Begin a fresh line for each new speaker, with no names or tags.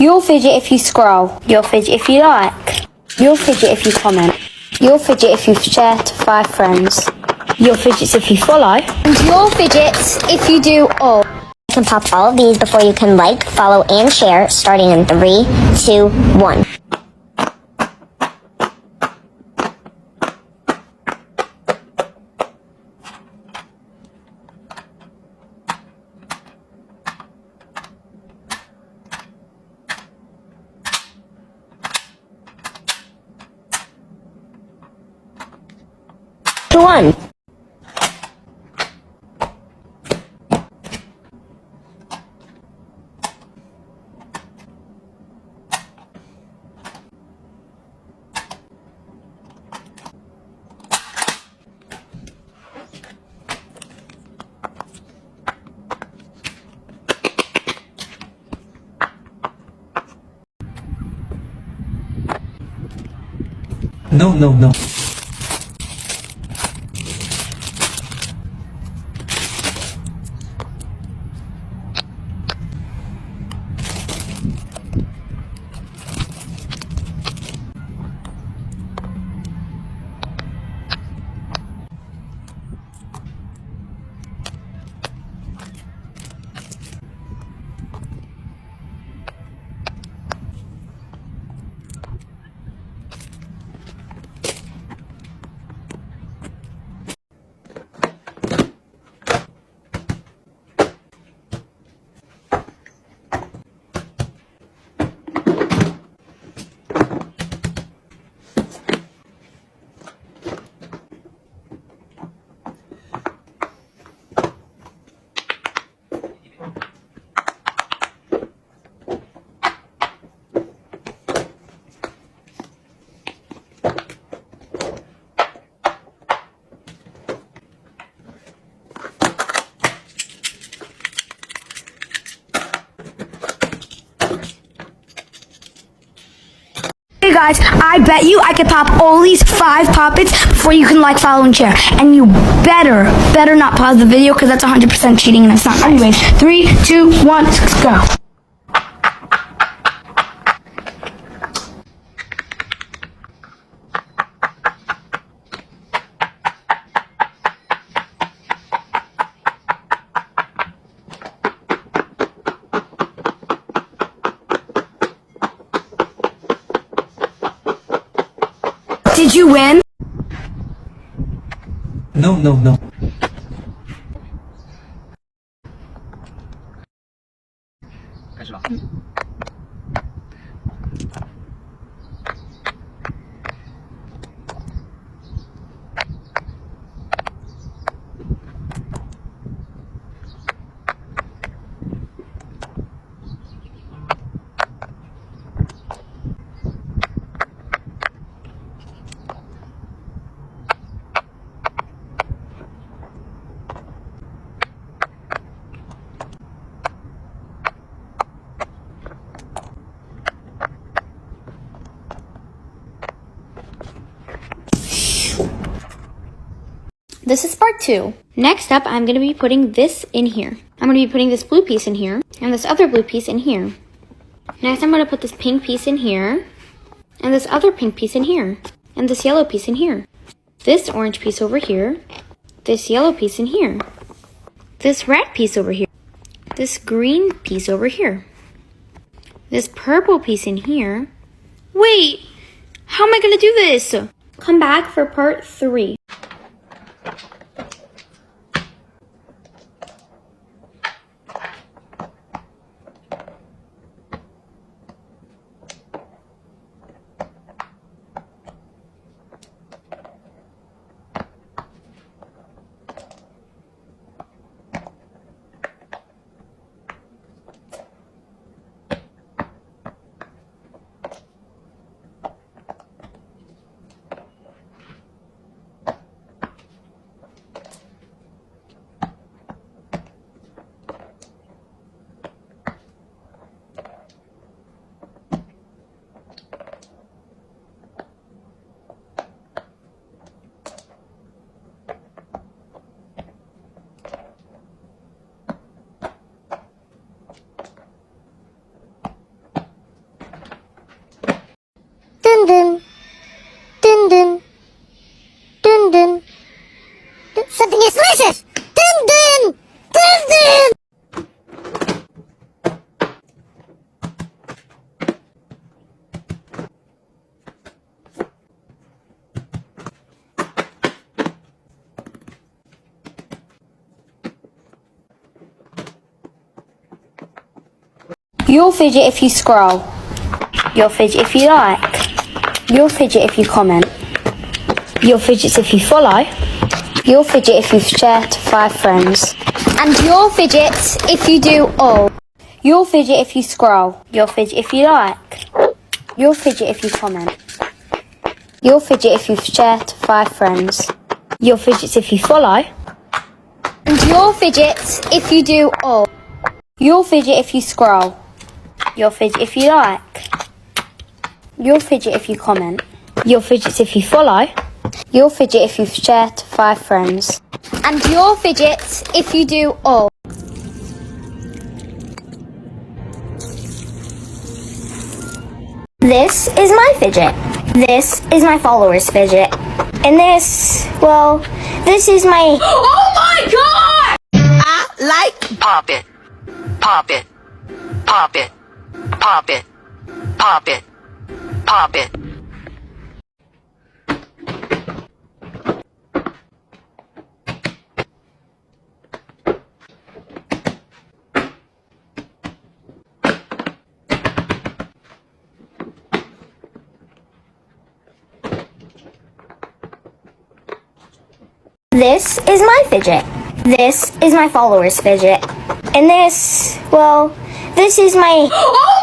You'll fidget if you scroll. You'll fidget if you like. You'll fidget if you comment. You'll fidget if you share to 5 friends. You'll fidget if you follow. And you'll fidget if you do all.
You can pop all of these before you can like, follow, and share, starting in 3, 2, 1. One.
No.
Hey guys, I bet you I could pop all these 5 poppets before you can like, follow, and share. And you better not pause the video because that's 100% cheating and it's not. Anyways, 3, 2, 1, let's go. Did you win?
No.
This is part 2. Next up, I'm going to be putting this in here. I'm going to be putting this blue piece in here, and this other blue piece in here. Next, I'm going to put this pink piece in here, and this other pink piece in here, and this yellow piece in here. This orange piece over here, this yellow piece in here, this red piece over here, this green piece over here, this purple piece in here. Wait, how am I going to do this? Come back for part 3.
Dun dun. Dun dun. Dun dun. Something is delicious! Dun dun! Dun dun!
You'll fidget if you scroll. You'll fidget if you like. You'll fidget if you comment. You'll fidget if you follow. You'll fidget if you've shared to 5 friends. And you'll fidget if you do all. You'll fidget if you scroll. You'll fidget if you like. You'll fidget if you comment. You'll fidget if you've shared to 5 friends. You'll fidget if you follow. And you'll fidget if you do all. You'll fidget if you scroll. You'll fidget if you like. You'll fidget if you comment. You'll fidget if you follow. You'll fidget if you've shared to 5 friends. And you'll fidget if you do all.
This is my fidget. This is my followers' fidget. And this, well, this is my...
Oh my god! I like pop it. Pop it. Pop it. Pop it. Pop it. Pop it.
This is my fidget. This is my followers' fidget. And this, well, this is my...
Oh